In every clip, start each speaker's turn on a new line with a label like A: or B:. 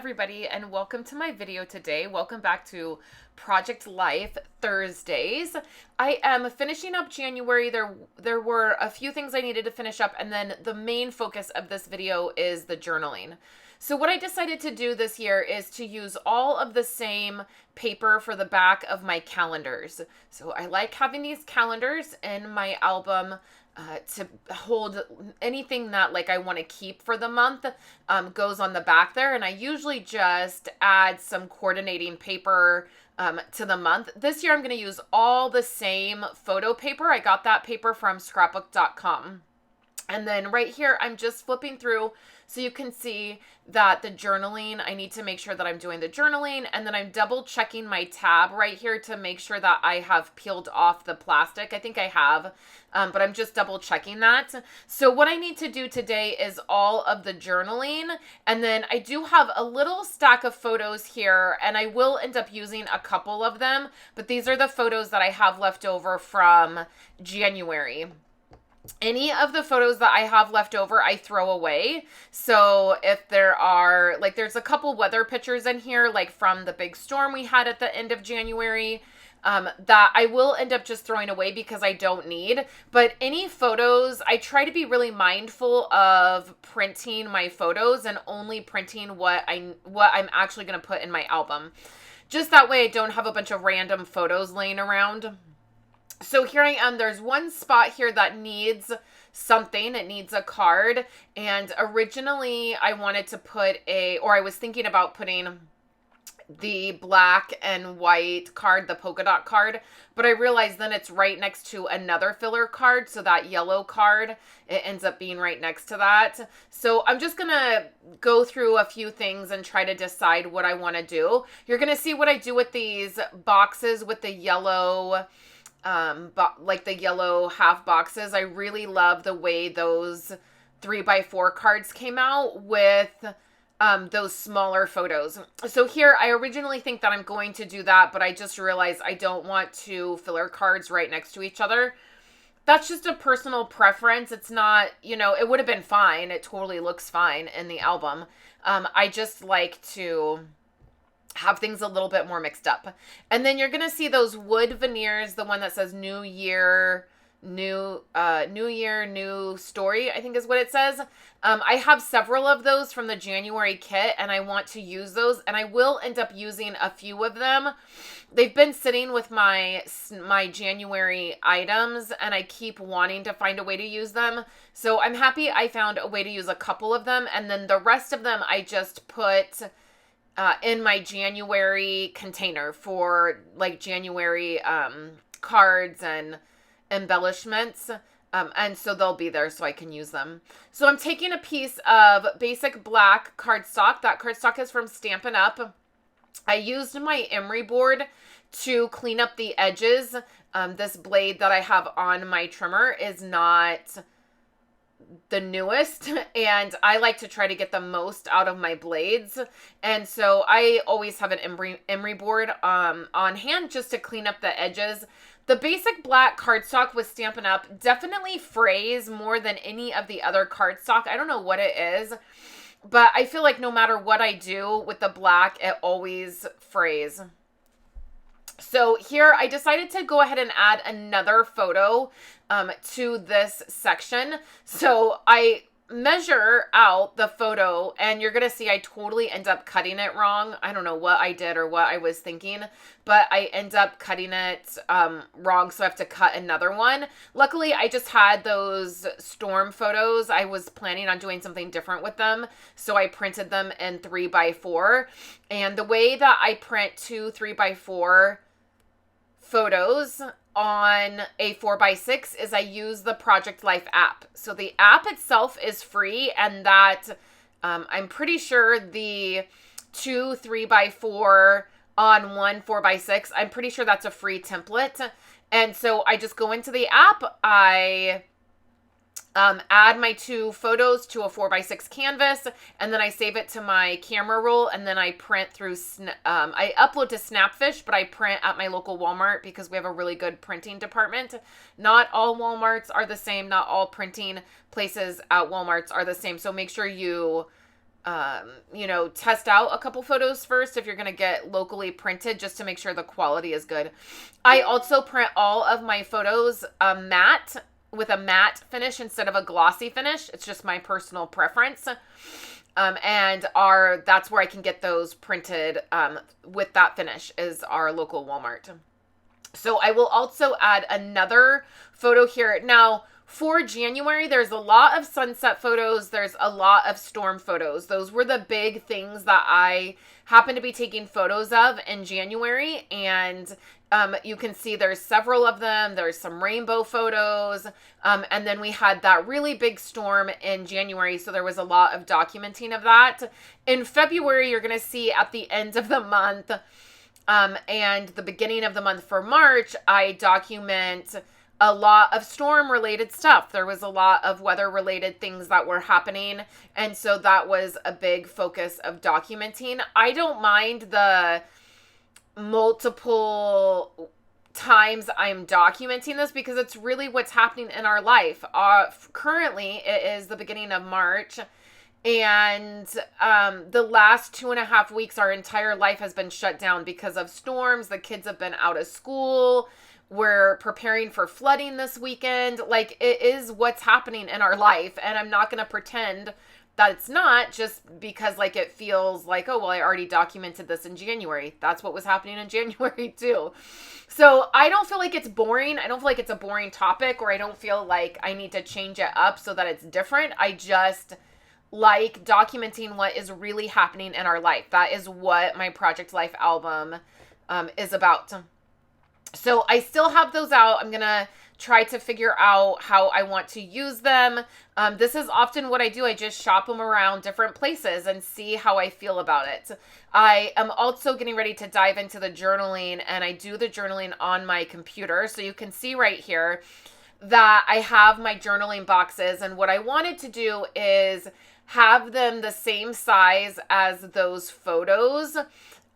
A: everybody, and welcome to my video today. Welcome back to Project Life Thursdays. I am finishing up January. There were a few things I needed to finish up, and then the main focus of this video is the journaling. So what I decided to do this year is to use all of the same paper for the back of my calendars. So I like having these calendars in my album to hold anything that like I want to keep for the month goes on the back there. And I usually just add some coordinating paper to the month. This year I'm going to use all the same photo paper. I got that paper from scrapbook.com. And then right here, I'm just flipping through so you can see that the journaling, I need to make sure that I'm doing the journaling, and then I'm double checking my tab right here to make sure that I have peeled off the plastic. I think I have, but I'm just double checking that. So what I need to do today is all of the journaling, and then I do have a little stack of photos here, and I will end up using a couple of them, but these are the photos that I have left over from January. Any of the photos that I have left over, I throw away. So if there are, like there's a couple weather pictures in here, like from the big storm we had at the end of January, that I will end up just throwing away because I don't need. But any photos, I try to be really mindful of printing my photos and only printing what I'm actually going to put in my album. Just that way I don't have a bunch of random photos laying around. So here I am, there's one spot here that needs something, it needs a card, and originally I wanted to put I was thinking about putting the black and white card, the polka dot card, but I realized then it's right next to another filler card, so that yellow card, it ends up being right next to that. So I'm just gonna go through a few things and try to decide what I want to do. You're gonna see what I do with these boxes with the yellow like the yellow half boxes. I really love the way those 3x4 cards came out with those smaller photos. So here, I originally think that I'm going to do that, but I just realized I don't want two filler cards right next to each other. That's just a personal preference. It's not, it would have been fine. It totally looks fine in the album. I just like to have things a little bit more mixed up. And then you're going to see those wood veneers, the one that says New Year, New Story, I think is what it says. I have several of those from the January kit, and I want to use those, and I will end up using a few of them. They've been sitting with my January items, and I keep wanting to find a way to use them. So I'm happy I found a way to use a couple of them, and then the rest of them I just put in my January container for like January cards and embellishments. And so they'll be there so I can use them. So I'm taking a piece of basic black cardstock. That cardstock is from Stampin' Up. I used my emery board to clean up the edges. This blade that I have on my trimmer is not the newest, and I like to try to get the most out of my blades, and so I always have an emery board on hand just to clean up the edges. The basic black cardstock with Stampin' Up definitely frays more than any of the other cardstock. I don't know what it is, but I feel like no matter what I do with the black, it always frays. So here I decided to go ahead and add another photo to this section. So I measure out the photo, and you're going to see I totally end up cutting it wrong. I don't know what I did or what I was thinking, but I end up cutting it wrong, so I have to cut another one. Luckily, I just had those storm photos. I was planning on doing something different with them, so I printed them in 3x4. And the way that I print two 3x4 photos on a 4x6 is I use the Project Life app. So the app itself is free, and that I'm pretty sure the two 3x4 on one 4x6, I'm pretty sure that's a free template. And so I just go into the app, I add my two photos to a 4x6 canvas, and then I save it to my camera roll, and then I print through, I upload to Snapfish, but I print at my local Walmart because we have a really good printing department. Not all Walmarts are the same. Not all printing places at Walmarts are the same. So make sure you test out a couple photos first if you're going to get locally printed, just to make sure the quality is good. I also print all of my photos matte, with a matte finish instead of a glossy finish. It's just my personal preference. That's where I can get those printed with that finish, is our local Walmart. So I will also add another photo here. Now, for January, there's a lot of sunset photos. There's a lot of storm photos. Those were the big things that I happened to be taking photos of in January. And you can see there's several of them. There's some rainbow photos. And then we had that really big storm in January. So there was a lot of documenting of that. In February, you're going to see at the end of the month and the beginning of the month for March, I document a lot of storm related stuff. There was a lot of weather related things that were happening. And so that was a big focus of documenting. I don't mind the multiple times I'm documenting this because it's really what's happening in our life. Currently, it is the beginning of March. And the last 2.5 weeks, our entire life has been shut down because of storms. The kids have been out of school. We're preparing for flooding this weekend. Like, it is what's happening in our life. And I'm not going to pretend that it's not, just because like it feels like, oh, well, I already documented this in January. That's what was happening in January too. So I don't feel like it's boring. I don't feel like it's a boring topic, or I don't feel like I need to change it up so that it's different. I just like documenting what is really happening in our life. That is what my Project Life album is about. So I still have those out. I'm going to try to figure out how I want to use them. This is often what I do. I just shop them around different places and see how I feel about it. I am also getting ready to dive into the journaling, and I do the journaling on my computer. So you can see right here that I have my journaling boxes, and what I wanted to do is have them the same size as those photos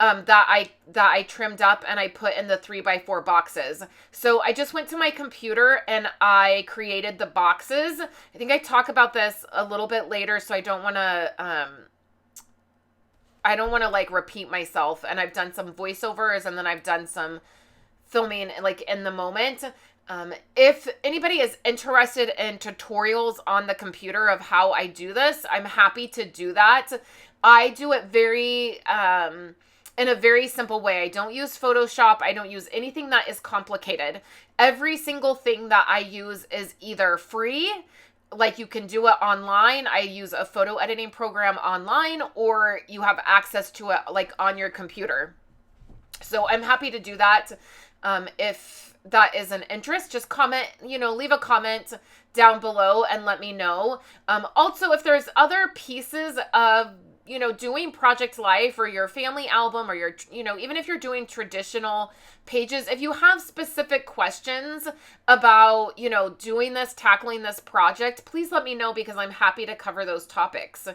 A: that I trimmed up and I put in the 3x4 boxes. So I just went to my computer and I created the boxes. I think I talk about this a little bit later, so I don't want to like repeat myself. And I've done some voiceovers, and then I've done some filming like in the moment. If anybody is interested in tutorials on the computer of how I do this, I'm happy to do that. I do it in a very simple way. I don't use Photoshop. I don't use anything that is complicated. Every single thing that I use is either free, like you can do it online. I use a photo editing program online, or you have access to it like on your computer. So I'm happy to do that. If that is an interest, just comment, leave a comment down below and let me know. Also, if there's other pieces of doing Project Life or your family album, or your, even if you're doing traditional pages, if you have specific questions about, doing this, tackling this project, please let me know, because I'm happy to cover those topics.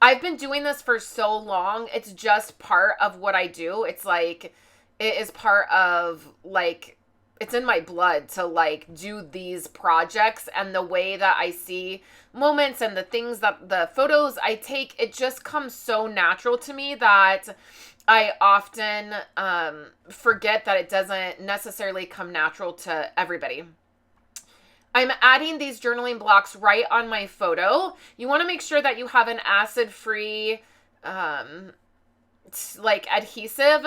A: I've been doing this for so long. It's just part of what I do. It's like, it is part of like, it's in my blood to like do these projects, and the way that I see moments and the things that the photos I take, it just comes so natural to me that I often forget that it doesn't necessarily come natural to everybody. I'm adding these journaling blocks right on my photo. You want to make sure that you have an acid-free like adhesive.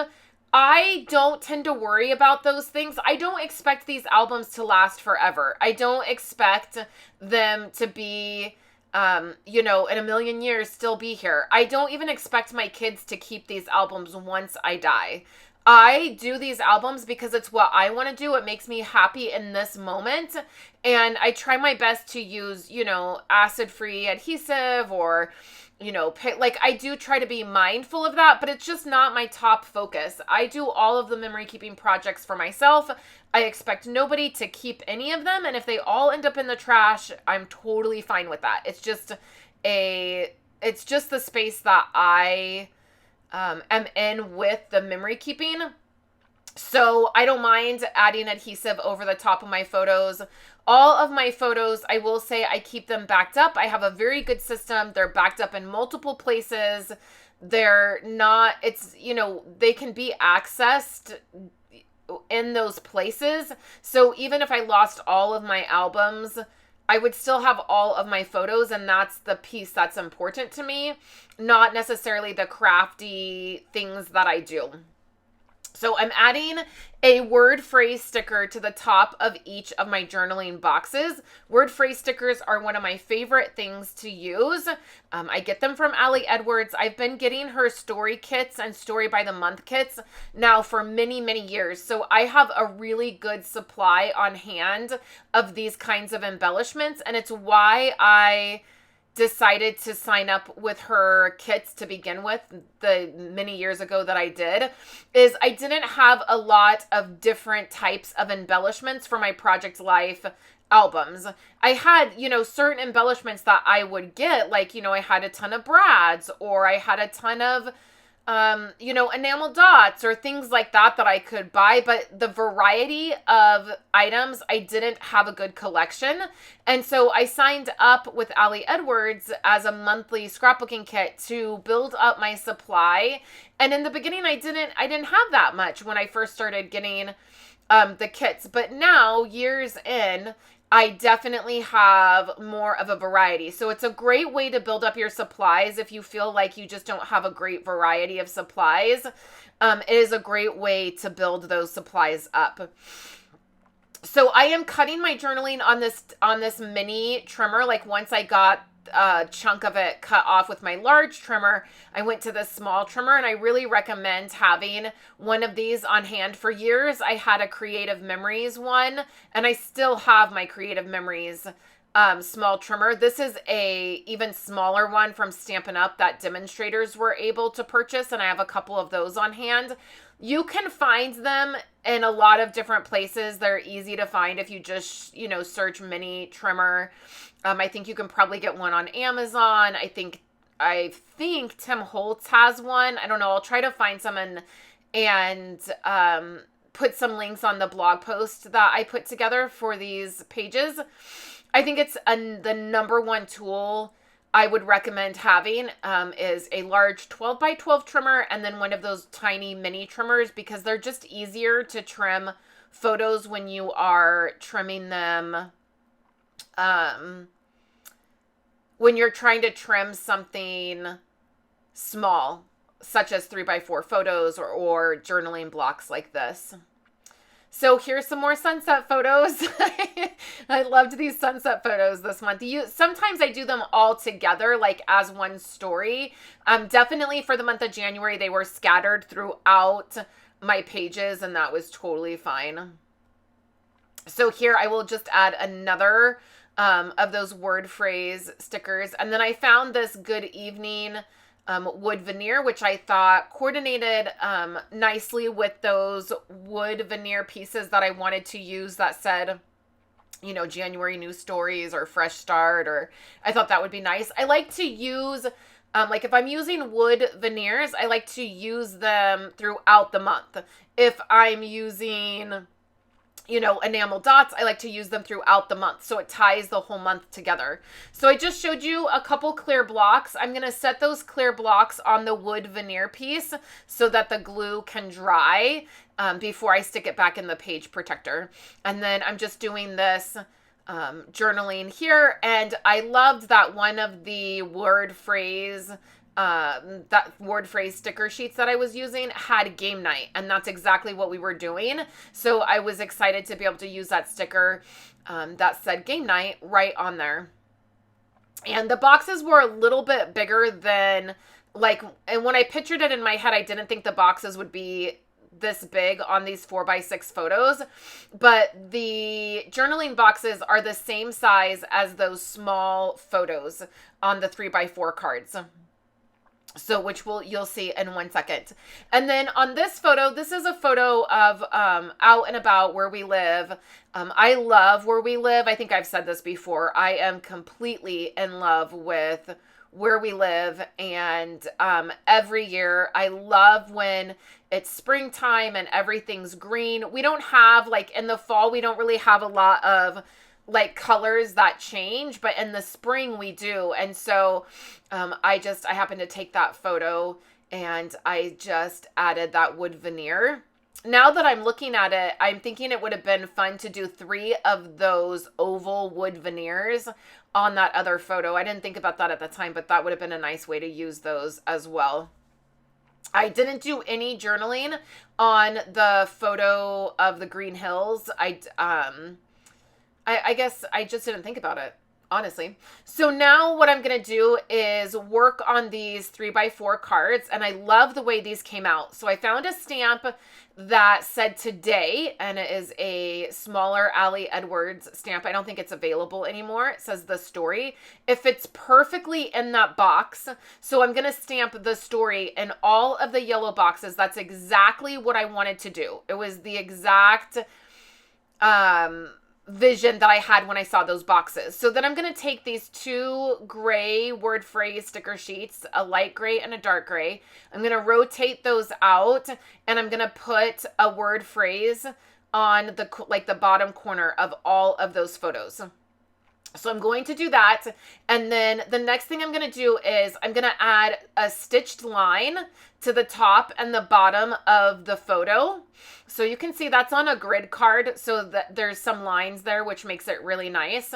A: I don't tend to worry about those things. I don't expect these albums to last forever. I don't expect them to be, in a million years still be here. I don't even expect my kids to keep these albums once I die. I do these albums because it's what I want to do. It makes me happy in this moment. And I try my best to use, acid-free adhesive, or like I do try to be mindful of that, but it's just not my top focus. I do all of the memory keeping projects for myself. I expect nobody to keep any of them. And if they all end up in the trash, I'm totally fine with that. It's just the space that I am in with the memory keeping. So I don't mind adding adhesive over the top of my photos. All of my photos, I will say, I keep them backed up. I have a very good system. They're backed up in multiple places. They're not, it's, they can be accessed in those places. So even if I lost all of my albums, I would still have all of my photos, and that's the piece that's important to me, not necessarily the crafty things that I do. So I'm adding a word phrase sticker to the top of each of my journaling boxes. Word phrase stickers are one of my favorite things to use. I get them from Allie Edwards. I've been getting her story kits and story by the month kits now for many, many years. So I have a really good supply on hand of these kinds of embellishments, and it's why I decided to sign up with her kits to begin with the many years ago that I did, is I didn't have a lot of different types of embellishments for my Project Life albums. I had, certain embellishments that I would get, like, I had a ton of brads, or I had a ton of enamel dots or things like that I could buy, but the variety of items, I didn't have a good collection. And so I signed up with Allie Edwards as a monthly scrapbooking kit to build up my supply. And in the beginning, I didn't have that much when I first started getting the kits, but now, years in, I definitely have more of a variety. So it's a great way to build up your supplies if you feel like you just don't have a great variety of supplies. It is a great way to build those supplies up. So I am cutting my journaling on this mini trimmer. Like, once I got a chunk of it cut off with my large trimmer, I went to this small trimmer, and I really recommend having one of these on hand. For years, I had a Creative Memories one, and I still have my Creative Memories small trimmer. This is a even smaller one from Stampin' Up! That demonstrators were able to purchase, and I have a couple of those on hand. You can find them in a lot of different places. They're easy to find if you just, search mini trimmer. I think you can probably get one on Amazon. I think Tim Holtz has one. I don't know. I'll try to find some and put some links on the blog post that I put together for these pages. I think it's the number one tool I would recommend having is a large 12 by 12 trimmer, and then one of those tiny mini trimmers, because they're just easier to trim photos when you are trimming them. When you're trying to trim something small, such as 3x4 photos or journaling blocks like this. So here's some more sunset photos. I loved these sunset photos this month. Sometimes I do them all together, like as one story. Definitely for the month of January, they were scattered throughout my pages, and that was totally fine. So here I will just add another of those word phrase stickers. And then I found this Good Evening wood veneer, which I thought coordinated nicely with those wood veneer pieces that I wanted to use that said, January News Stories or Fresh Start, or I thought that would be nice. I like to use, like if I'm using wood veneers, I like to use them throughout the month. If I'm using enamel dots, I like to use them throughout the month, so it ties the whole month together. So I just showed you a couple clear blocks. I'm going to set those clear blocks on the wood veneer piece so that the glue can dry before I stick it back in the page protector. And then I'm just doing this journaling here, and I loved that one of the word phrase sticker sheets that I was using had game night, and that's exactly what we were doing. So I was excited to be able to use that sticker that said game night right on there. And the boxes were a little bit bigger than, and when I pictured it in my head, I didn't think the boxes would be this big on these 4x6 photos, but the journaling boxes are the same size as those small photos on the 3x4 cards. So you'll see in 1 second. And then on this photo, this is a photo of out and about where we live. I love where we live. I think I've said this before. I am completely in love with where we live. And every year, I love when it's springtime and everything's green. We don't have, like, in the fall, we don't really have a lot of like colors that change, but in the spring we do. And so I happened to take that photo and I just added that wood veneer. Now that I'm looking at it, I'm thinking it would have been fun to do 3 of those oval wood veneers on that other photo. I didn't think about that at the time, but that would have been a nice way to use those as well. I didn't do any journaling on the photo of the Green Hills. I guess I just didn't think about it, honestly. So now what I'm going to do is work on these 3x4 cards, and I love the way these came out. So I found a stamp that said today, and it is a smaller Allie Edwards stamp. I don't think it's available anymore. It says the story. It fits perfectly in that box. So I'm going to stamp the story in all of the yellow boxes. That's exactly what I wanted to do. It was the exact vision that I had when I saw those boxes. So then I'm going to take these 2 gray word phrase sticker sheets, a light gray and a dark gray. I'm going to rotate those out, and I'm going to put a word phrase on the bottom corner of all of those photos. So I'm going to do that. And then the next thing I'm going to do is I'm going to add a stitched line to the top and the bottom of the photo. So you can see that's on a grid card, so that there's some lines there, which makes it really nice.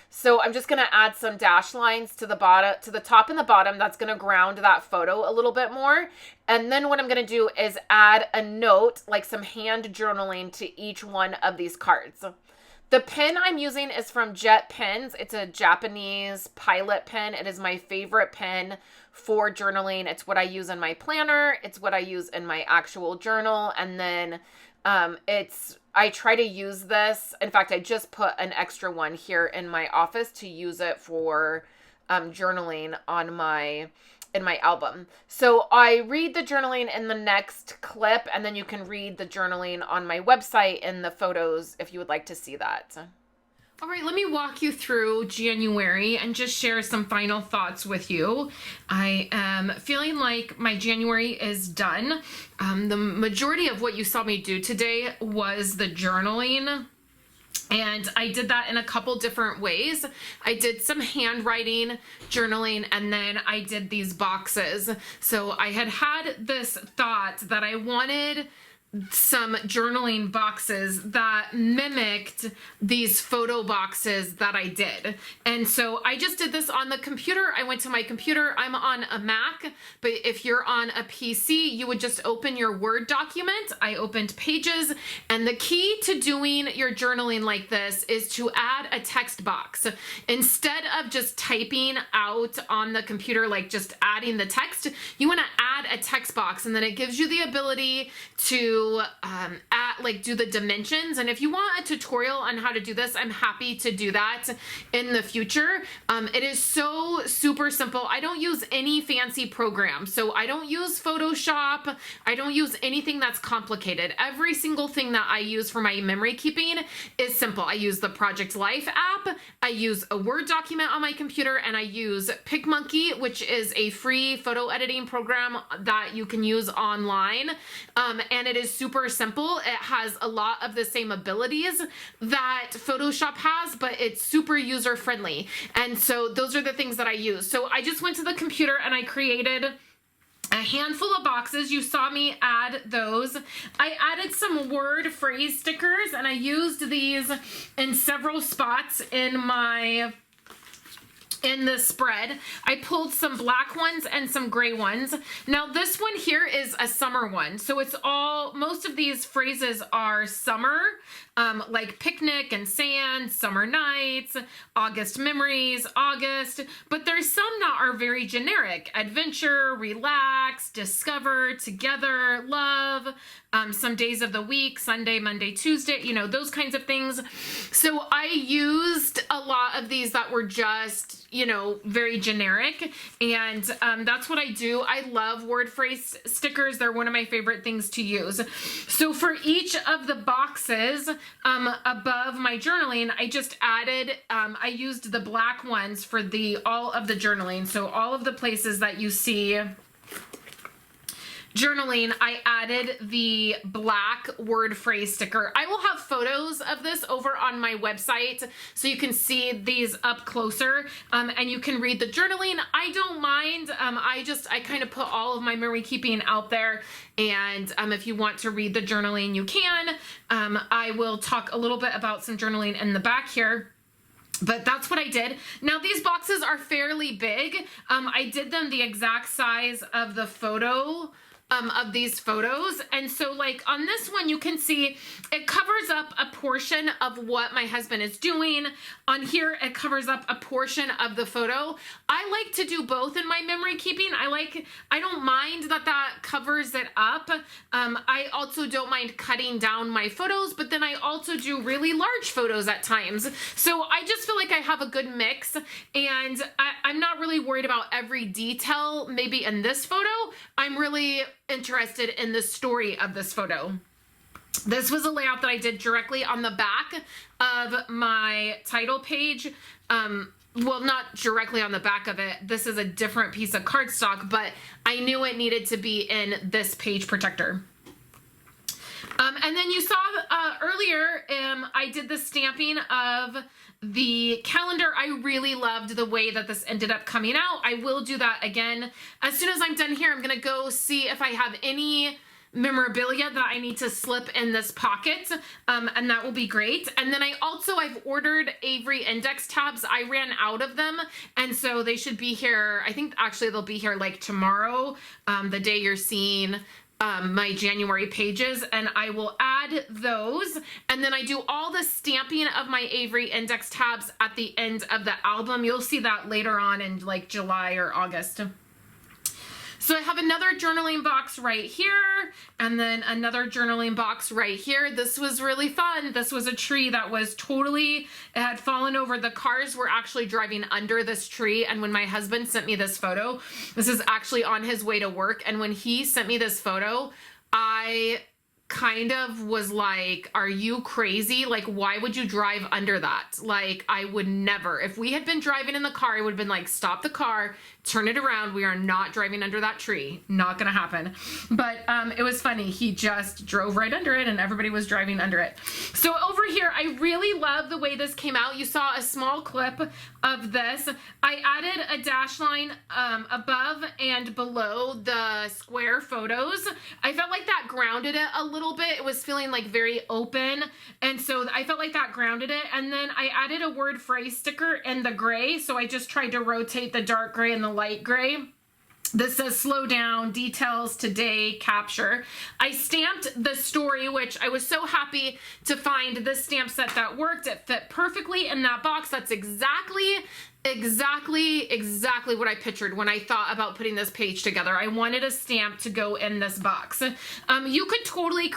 A: So I'm just going to add some dash lines to the bottom, to the top and the bottom. That's going to ground that photo a little bit more. And then what I'm going to do is add a note, like some hand journaling, to each one of these cards. The pen I'm using is from Jet Pens. It's a Japanese Pilot pen. It is my favorite pen for journaling. It's what I use in my planner. It's what I use in my actual journal. And then I try to use this. In fact, I just put an extra one here in my office to use it for journaling in my album. So I read the journaling in the next clip, and then you can read the journaling on my website in the photos if you would like to see that. All right, let me walk you through January and just share some final thoughts with you. I am feeling like my January is done. The majority of what you saw me do today was the journaling. And I did that in a couple different ways. I did some handwriting, journaling, and then I did these boxes. So I had this thought that I wanted some journaling boxes that mimicked these photo boxes that I did. And so I just did this on the computer. I went to my computer. I'm on a Mac, but if you're on a PC, you would just open your Word document. I opened Pages, and the key to doing your journaling like this is to add a text box. Instead of just typing out on the computer, like just adding the text, you want to add a text box, and then it gives you the ability to do the dimensions. And if you want a tutorial on how to do this, I'm happy to do that in the future. It is so super simple. I don't use any fancy program. So I don't use Photoshop. I don't use anything that's complicated. Every single thing that I use for my memory keeping is simple. I use the Project Life app. I use a Word document on my computer, and I use PicMonkey, which is a free photo editing program that you can use online. And it is super simple. It has a lot of the same abilities that Photoshop has, but it's super user friendly. And so those are the things that I use. So I just went to the computer and I created a handful of boxes. You saw me add those. I added some word phrase stickers, and I used these in several spots in the spread. I pulled some black ones and some gray ones. Now this one here is a summer one. So most of these phrases are summer, like picnic and sand, summer nights, August memories, August, but there's some that are very generic: adventure, relax, discover, together, love, some days of the week, Sunday, Monday, Tuesday, those kinds of things. So I used a lot of these that were just, very generic. And that's what I do. I love word phrase stickers. They're one of my favorite things to use. So for each of the boxes, above my journaling, I just added, I used the black ones for all of the journaling. So all of the places that you see journaling, I added the black word phrase sticker. I will have photos of this over on my website so you can see these up closer, and you can read the journaling. I don't mind. I kind of put all of my memory keeping out there, and if you want to read the journaling, you can. I will talk a little bit about some journaling in the back here. But that's what I did. Now these boxes are fairly big. I did them the exact size of the photo of these photos. And so like on this one, you can see it covers up a portion of what my husband is doing. On here, it covers up a portion of the photo. I like to do both in my memory keeping. I don't mind that covers it up. I also don't mind cutting down my photos, but then I also do really large photos at times. So I just feel like I have a good mix, and I'm not really worried about every detail maybe in this photo. I'm really interested in the story of this photo. This was a layout that I did directly on the back of my title page. Well, not directly on the back of it. This is a different piece of cardstock, but I knew it needed to be in this page protector. And then you saw earlier, I did the stamping of the calendar. I really loved the way that this ended up coming out. I will do that again. As soon as I'm done here, I'm gonna go see if I have any memorabilia that I need to slip in this pocket, and that will be great. And then I've ordered Avery index tabs. I ran out of them, and so they should be here. I think actually they'll be here like tomorrow, the day you're seeing my January pages, and I will add those. And then I do all the stamping of my Avery index tabs at the end of the album. You'll see that later on in like July or August. So I have another journaling box right here, and then another journaling box right here. This was really fun. This was a tree that was it had fallen over. The cars were actually driving under this tree, and when my husband sent me this photo, this is actually on his way to work, and when he sent me this photo, I kind of was like, are you crazy? Like, why would you drive under that? Like, I would never. If we had been driving in the car, I would have been like, stop the car, turn it around. We are not driving under that tree. Not gonna happen. But it was funny. He just drove right under it, and everybody was driving under it. So over here, I really love the way this came out. You saw a small clip of this. I added a dash line above and below the square photos. I felt like that grounded it a little bit. It was feeling like very open, and so I felt like that grounded it. And then I added a word phrase sticker in the gray, so I just tried to rotate the dark gray and the light gray. This says slow down, details, today, capture. I stamped the story, which I was so happy to find this stamp set that worked. It fit perfectly in that box. That's exactly what I pictured when I thought about putting this page together. I wanted a stamp to go in this box. You could totally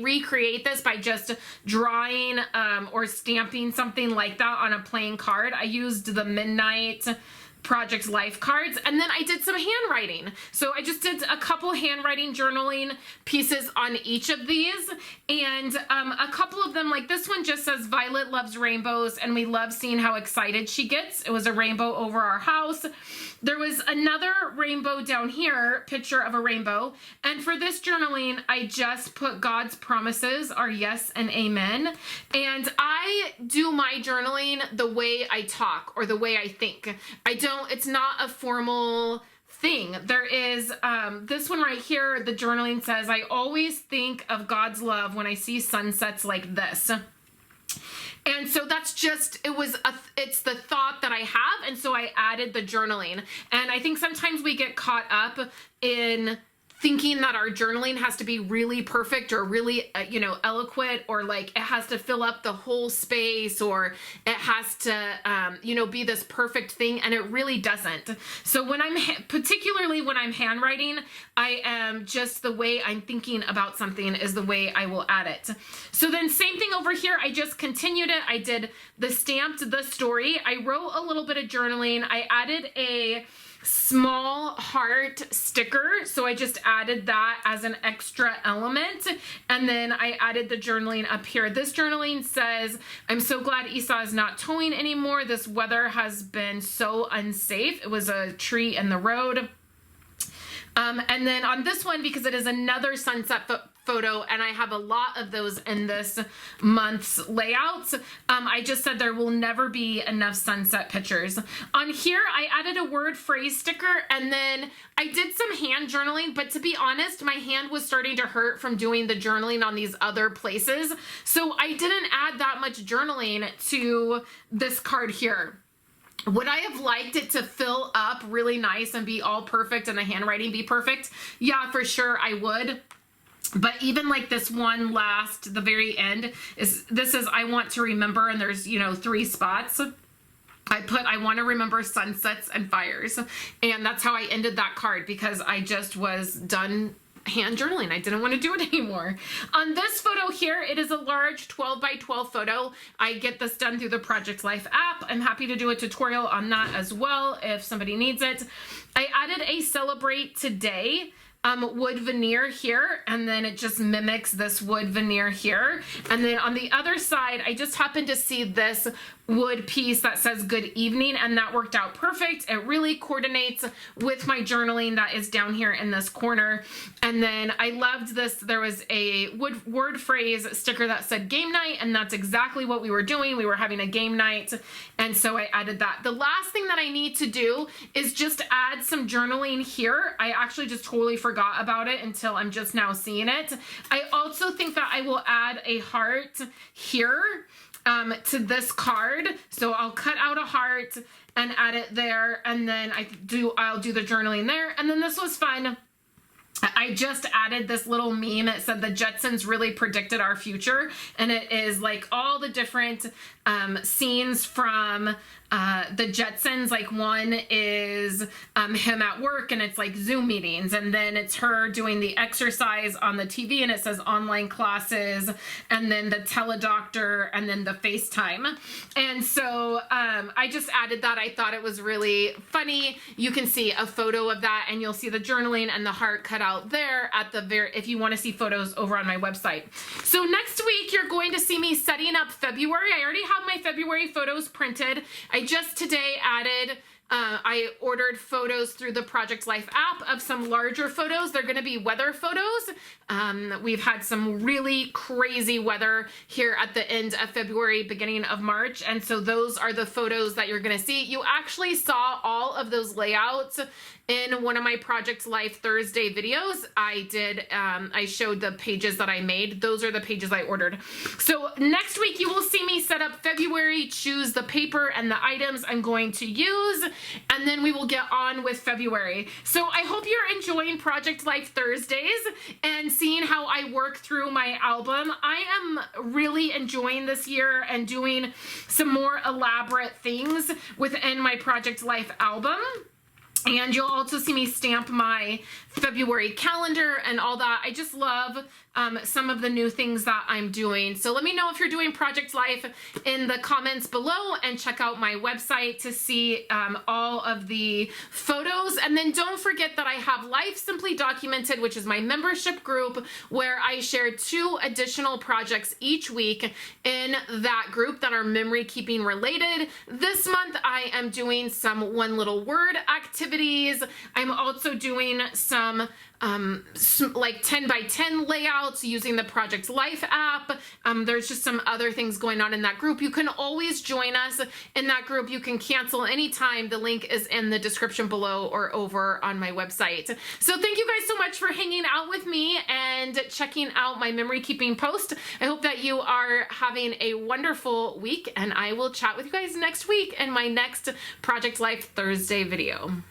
A: recreate this by just drawing or stamping something like that on a plain card. I used the Midnight Project Life cards, and then I did some handwriting. So I just did a couple handwriting journaling pieces on each of these, and a couple of them, like this one just says Violet loves rainbows and we love seeing how excited she gets. It was a rainbow over our house. There was another rainbow down here, picture of a rainbow, and for this journaling I just put God's promises are yes and amen. And I do my journaling the way I talk or the way I think. It's not a formal thing. There is this one right here, the journaling says, I always think of God's love when I see sunsets like this. And so that's just, it's the thought that I have, and so I added the journaling. And I think sometimes we get caught up in thinking that our journaling has to be really perfect or really, eloquent, or like it has to fill up the whole space, or it has to, be this perfect thing, and it really doesn't. So particularly when I'm handwriting, I am just the way I'm thinking about something is the way I will add it. So then same thing over here, I just continued it. I did the story. I wrote a little bit of journaling. I added a small heart sticker, so I just added that as an extra element. And then I added the journaling up here. This journaling says, I'm so glad Esau is not towing anymore. This weather has been so unsafe. It was a tree in the road. And then on this one, because it is another sunset photo, and I have a lot of those in this month's layouts, I just said there will never be enough sunset pictures. On here, I added a word phrase sticker, and then I did some hand journaling, but to be honest, my hand was starting to hurt from doing the journaling on these other places, so I didn't add that much journaling to this card here. Would I have liked it to fill up really nice and be all perfect and the handwriting be perfect? Yeah, for sure I would. But even like this one last, the very end, this is I want to remember, and there's, you know, 3 spots. I put, I want to remember sunsets and fires. And that's how I ended that card, because I just was done hand journaling. I didn't want to do it anymore. On this photo here, it is a large 12 by 12 photo. I get this done through the Project Life app. I'm happy to do a tutorial on that as well if somebody needs it. I added a celebrate today wood veneer here, and then it just mimics this wood veneer here. And then on the other side, I just happened to see this wood piece that says good evening, and that worked out perfect. It really coordinates with my journaling that is down here in this corner. And then I loved this. There was a word phrase sticker that said game night, and that's exactly what we were doing. We were having a game night, and so I added that. The last thing that I need to do is just add some journaling here. I actually just totally forgot about it until I'm just now seeing it. I also think that I will add a heart here to this card. So I'll cut out a heart and add it there, and then I'll do the journaling there. And then this was fun. I just added this little meme. It said the Jetsons really predicted our future, and it is like all the different scenes from the Jetsons. Like one is him at work, and it's like Zoom meetings, and then it's her doing the exercise on the TV, and it says online classes, and then the teledoctor, and then the FaceTime. And so I just added that. I thought it was really funny. You can see a photo of that, and you'll see the journaling and the heart cut out there at the if you want to see photos over on my website. So next week, you're going to see me setting up February. I already have my February photos printed. I just today added, I ordered photos through the Project Life app of some larger photos. They're going to be weather photos. We've had some really crazy weather here at the end of February, beginning of March. And so those are the photos that you're going to see. You actually saw all of those layouts in one of my Project Life Thursday videos. I showed the pages that I made. Those are the pages I ordered. So next week you will see me set up February, choose the paper and the items I'm going to use, and then we will get on with February. So I hope you're enjoying Project Life Thursdays and seeing how I work through my album. I am really enjoying this year and doing some more elaborate things within my Project Life album. And you'll also see me stamp my February calendar and all that. I just love some of the new things that I'm doing. So let me know if you're doing Project Life in the comments below, and check out my website to see all of the photos. And then don't forget that I have Life Simply Documented, which is my membership group, where I share 2 additional projects each week in that group that are memory keeping related. This month I am doing some one little word activities. I'm also doing some like 10 by 10 layouts using the Project Life app. There's just some other things going on in that group. You can always join us in that group. You can cancel anytime. The link is in the description below or over on my website. So thank you guys so much for hanging out with me and checking out my memory keeping post. I hope that you are having a wonderful week, and I will chat with you guys next week in my next Project Life Thursday video.